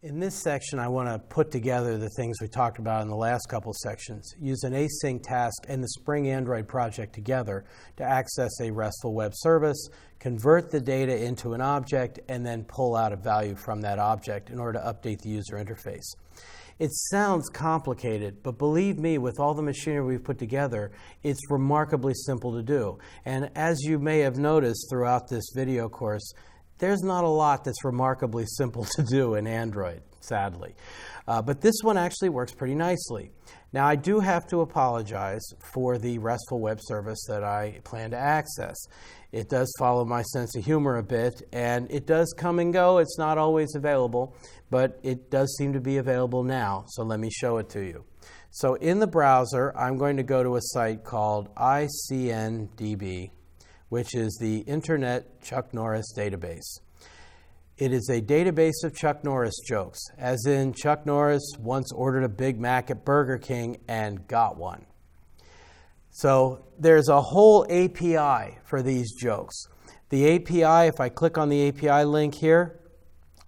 In this section, I want to put together the things we talked about in the last couple sections. Use an async task and the Spring Android project together to access a RESTful web service, convert the data into an object, and then pull out a value from that object in order to update the user interface. It sounds complicated, but believe me, with all the machinery we've put together, it's remarkably simple to do. And as you may have noticed throughout this video course, there's not a lot that's remarkably simple to do in Android, sadly. But this one actually works pretty nicely. Now, I do have to apologize for the RESTful web service that I plan to access. It does follow my sense of humor a bit, and it does come and go. It's not always available, but it does seem to be available now, so let me show it to you. So in the browser, I'm going to go to a site called ICNDB, which is the Internet Chuck Norris Database. It is a database of Chuck Norris jokes, as in Chuck Norris once ordered a Big Mac at Burger King and got one. So there's a whole API for these jokes. The API, if I click on the API link here,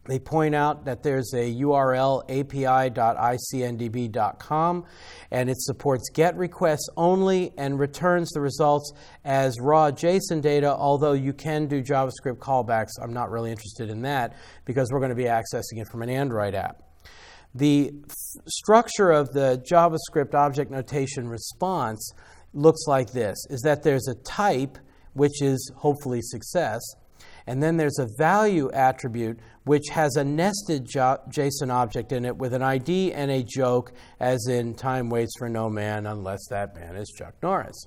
they point out that there's a URL, api.icndb.com, and it supports GET requests only and returns the results as raw JSON data, although you can do JavaScript callbacks. I'm not really interested in that because we're going to be accessing it from an Android app. The structure of the JavaScript object notation response looks like this, is that there's a type, which is hopefully success, and then there's a value attribute which has a nested JSON object in it with an ID and a joke, as in time waits for no man unless that man is Chuck Norris.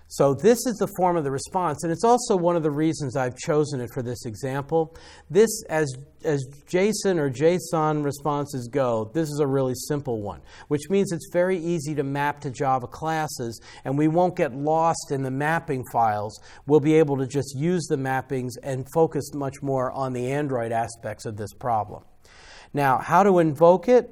So this is the form of the response, and it's also one of the reasons I've chosen it for this example. This, as JSON or JSON responses go, this is a really simple one, which means it's very easy to map to Java classes, and we won't get lost in the mapping files. We'll be able to just use the mappings and focus much more on the Android aspects of this problem. Now, how to invoke it?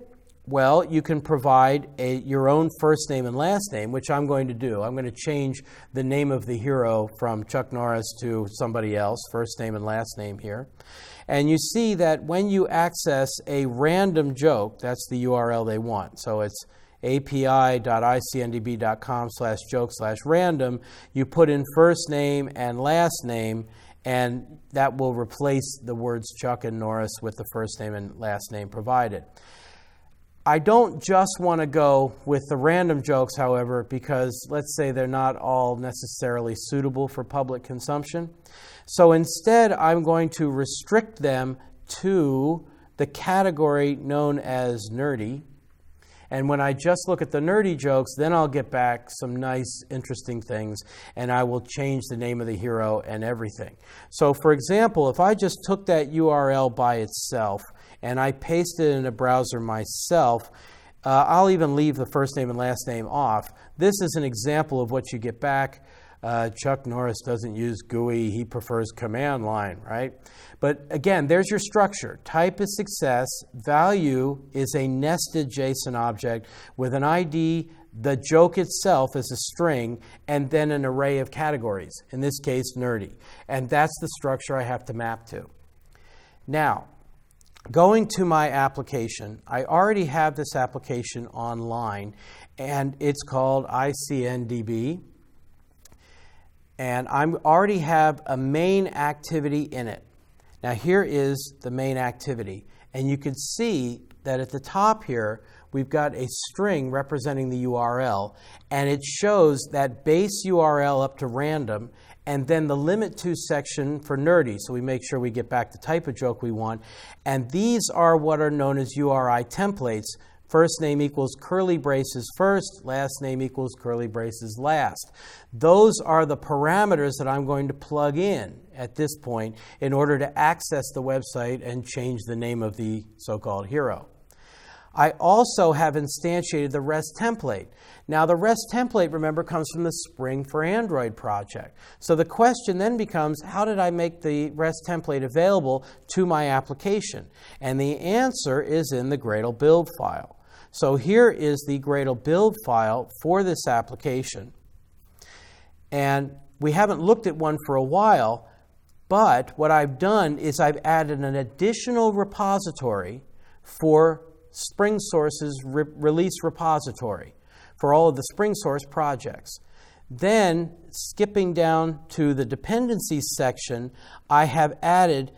Well, you can provide your own first name and last name, which I'm going to do. I'm going to change the name of the hero from Chuck Norris to somebody else, first name and last name here. And you see that when you access a random joke, that's the URL they want. So it's api.icndb.com/joke/random. You put in first name and last name, and that will replace the words Chuck and Norris with the first name and last name provided. I don't just want to go with the random jokes, however, because let's say they're not all necessarily suitable for public consumption. So instead, I'm going to restrict them to the category known as nerdy. And when I just look at the nerdy jokes, then I'll get back some nice, interesting things, and I will change the name of the hero and everything. So for example, if I just took that URL by itself and I pasted it in a browser myself, I'll even leave the first name and last name off. This is an example of what you get back. Chuck Norris doesn't use GUI, he prefers command line, right? But again, there's your structure. Type is success, value is a nested JSON object with an ID, the joke itself is a string, and then an array of categories, in this case, nerdy. And that's the structure I have to map to. Now, going to my application, I already have this application online, and it's called ICNDB. And I already have a main activity in it. Now here is the main activity. And you can see that at the top here, we've got a string representing the URL. And it shows that base URL up to random, and then the limit to section for nerdy. So we make sure we get back the type of joke we want. And these are what are known as URI templates. First name equals curly braces first, last name equals curly braces last. Those are the parameters that I'm going to plug in at this point in order to access the website and change the name of the so-called hero. I also have instantiated the REST template. Now the REST template, remember, comes from the Spring for Android project. So the question then becomes, how did I make the REST template available to my application? And the answer is in the Gradle build file. So here is the Gradle build file for this application. And we haven't looked at one for a while, but what I've done is I've added an additional repository for SpringSource's release repository for all of the SpringSource projects. Then, skipping down to the dependencies section, I have added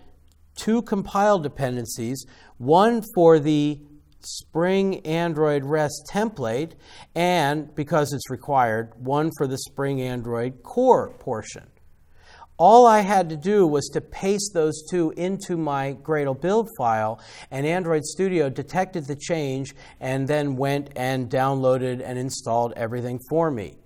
2 compile dependencies, one for the Spring Android REST template, and, because it's required, one for the Spring Android core portion. All I had to do was to paste those 2 into my Gradle build file, and Android Studio detected the change and then went and downloaded and installed everything for me.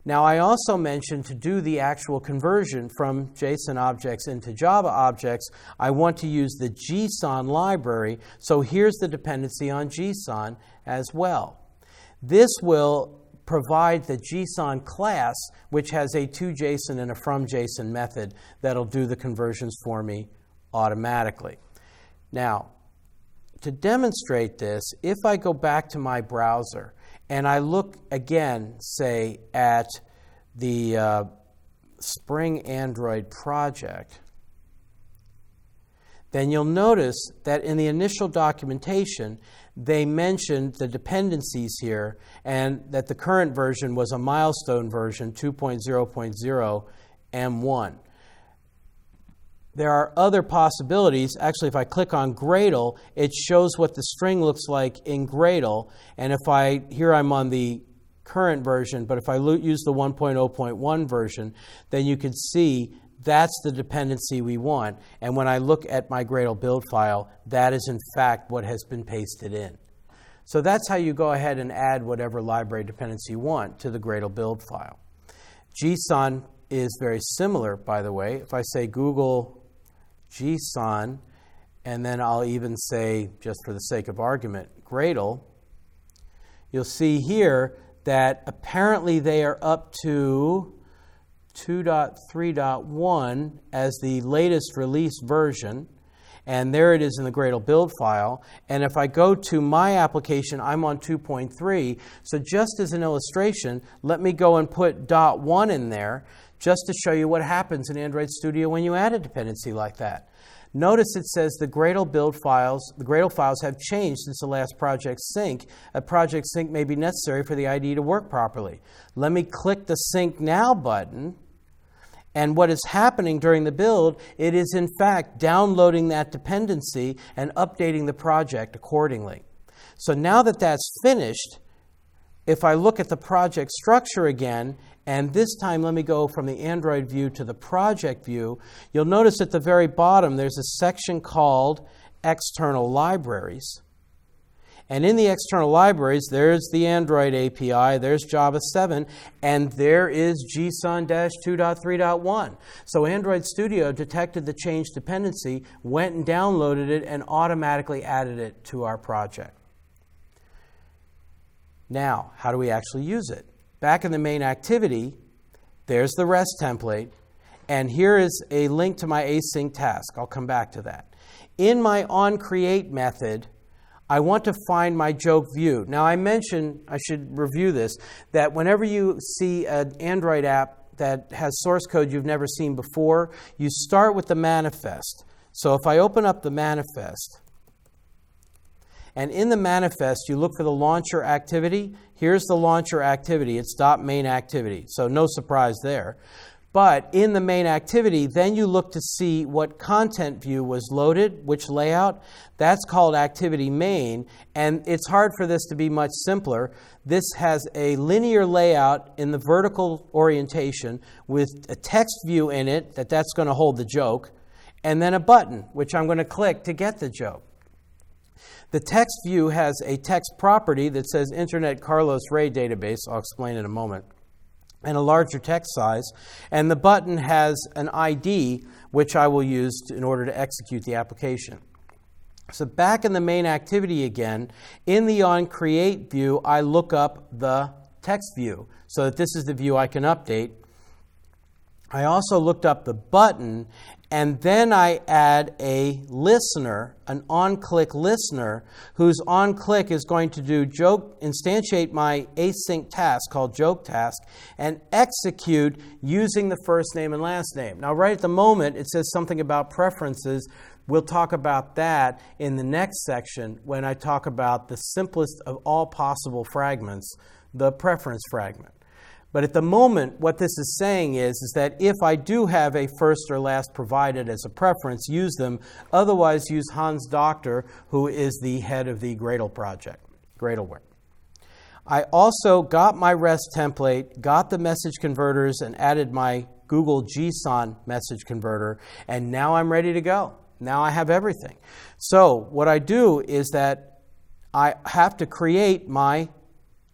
Now, I also mentioned to do the actual conversion from JSON objects into Java objects, I want to use the JSON library, so here's the dependency on JSON as well. This will provide the JSON class, which has a toJSON and a fromJSON method that'll do the conversions for me automatically. Now, to demonstrate this, if I go back to my browser and I look again, say, at the Spring Android project, then you'll notice that in the initial documentation, they mentioned the dependencies here and that the current version was a milestone version 2.0.0 M1. There are other possibilities. Actually, if I click on Gradle, it shows what the string looks like in Gradle. And here I'm on the current version, but if I use the 1.0.1 version, then you can see that's the dependency we want. And when I look at my Gradle build file, that is in fact what has been pasted in. So that's how you go ahead and add whatever library dependency you want to the Gradle build file. JSON is very similar, by the way. If I say Google JSON, and then I'll even say, just for the sake of argument, Gradle, you'll see here that apparently they are up to 2.3.1 as the latest release version, and there it is in the Gradle build file. And if I go to my application, I'm on 2.3. So just as an illustration, let me go and put .1 in there just to show you what happens in Android Studio when you add a dependency like that. Notice it says the Gradle files have changed since the last project sync. A project sync may be necessary for the IDE to work properly. Let me click the Sync Now button, and what is happening during the build, it is in fact downloading that dependency and updating the project accordingly. So now that that's finished, if I look at the project structure again, and this time let me go from the Android view to the project view, you'll notice at the very bottom there's a section called External Libraries. And in the external libraries, there's the Android API, there's Java 7, and there is JSON-2.3.1. So Android Studio detected the change dependency, went and downloaded it, and automatically added it to our project. Now, how do we actually use it? Back in the main activity, there's the REST template, and here is a link to my async task. I'll come back to that. In my onCreate method, I want to find my joke view. Now, I mentioned, I should review this, that whenever you see an Android app that has source code you've never seen before, you start with the manifest. So if I open up the manifest, and in the manifest, you look for the launcher activity. Here's the launcher activity. It's .main activity, so no surprise there. But in the main activity, then you look to see what content view was loaded, which layout. That's called activity main, and it's hard for this to be much simpler. This has a linear layout in the vertical orientation with a text view in it, that's going to hold the joke, and then a button, which I'm going to click to get the joke. The text view has a text property that says Internet Carlos Ray database. I'll explain in a moment. And a larger text size. And the button has an ID, which I will use in order to execute the application. So back in the main activity again, in the onCreate view, I look up the text view so that this is the view I can update. I also looked up the button, and then I add a listener, an onClick listener, whose onClick is going to do instantiate my async task called joke task and execute using the first name and last name. Now, right at the moment, it says something about preferences. We'll talk about that in the next section when I talk about the simplest of all possible fragments, the preference fragment. But at the moment, what this is saying is that if I do have a first or last provided as a preference, use them. Otherwise, use Hans Doctor, who is the head of the Gradle project, Gradleware. I also got my REST template, got the message converters, and added my Google JSON message converter, and now I'm ready to go. Now I have everything. So what I do is that I have to create my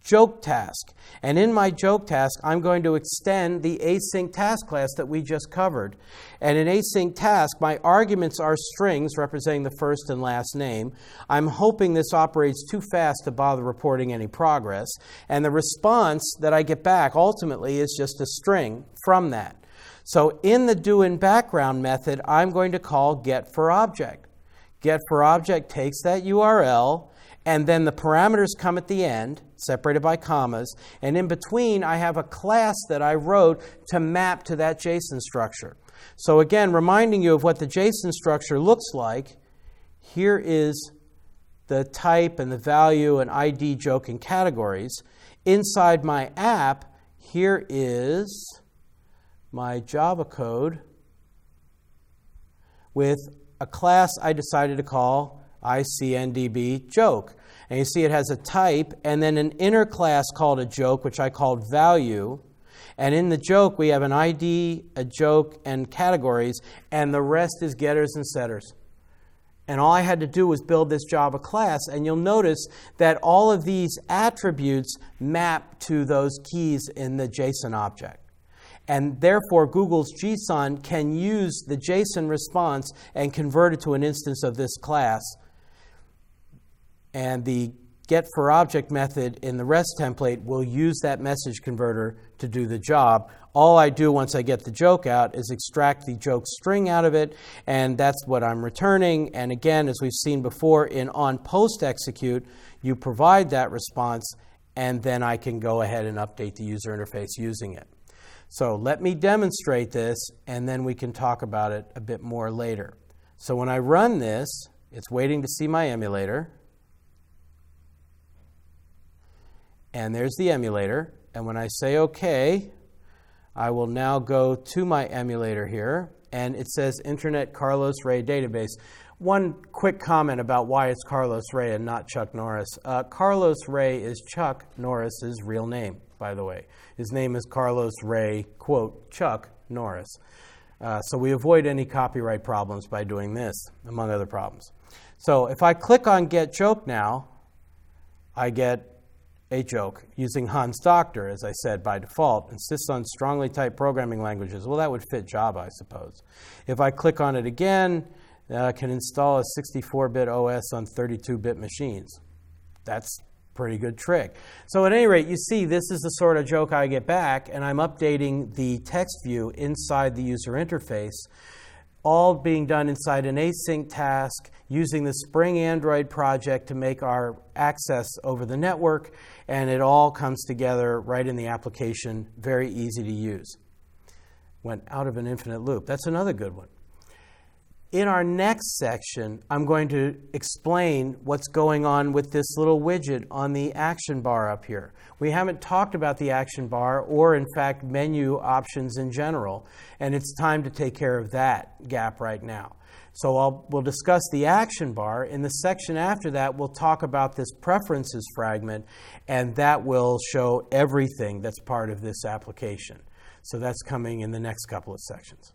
joke task. And in my joke task, I'm going to extend the async task class that we just covered. And in async task, my arguments are strings representing the first and last name. I'm hoping this operates too fast to bother reporting any progress. And the response that I get back ultimately is just a string from that. So in the doInBackground method, I'm going to call getForObject. GetForObject takes that URL, and then the parameters come at the end, separated by commas, and in between I have a class that I wrote to map to that JSON structure. So again, reminding you of what the JSON structure looks like, here is the type and the value and ID, joke, and categories. Inside my app, here is my Java code with a class I decided to call ICNDB joke. And you see it has a type and then an inner class called a joke, which I called value. And in the joke, we have an ID, a joke, and categories, and the rest is getters and setters. And all I had to do was build this Java class, and you'll notice that all of these attributes map to those keys in the JSON object. And therefore, Google's JSON can use the JSON response and convert it to an instance of this class. And the getForObject method in the REST template will use that message converter to do the job. All I do once I get the joke out is extract the joke string out of it, and that's what I'm returning. And again, as we've seen before, in onPostExecute, you provide that response, and then I can go ahead and update the user interface using it. So let me demonstrate this, and then we can talk about it a bit more later. So when I run this, it's waiting to see my emulator. And there's the emulator. And when I say OK, I will now go to my emulator here. And it says Internet Carlos Ray Database. One quick comment about why it's Carlos Ray and not Chuck Norris. Carlos Ray is Chuck Norris's real name, by the way. His name is Carlos Ray, quote, Chuck Norris. So we avoid any copyright problems by doing this, among other problems. So if I click on Get Joke now, I get a joke using Hans Doctor, as I said, by default. Insists on strongly typed programming languages. Well, that would fit Java, I suppose. If I click on it again, I can install a 64-bit OS on 32-bit machines. That's a pretty good trick. So at any rate, you see, this is the sort of joke I get back, and I'm updating the text view inside the user interface, all being done inside an async task using the Spring Android project to make our access over the network, and it all comes together right in the application, very easy to use. Went out of an infinite loop. That's another good one. In our next section, I'm going to explain what's going on with this little widget on the action bar up here. We haven't talked about the action bar or, in fact, menu options in general, and it's time to take care of that gap right now. So we'll discuss the action bar. In the section after that, we'll talk about this preferences fragment, and that will show everything that's part of this application. So that's coming in the next couple of sections.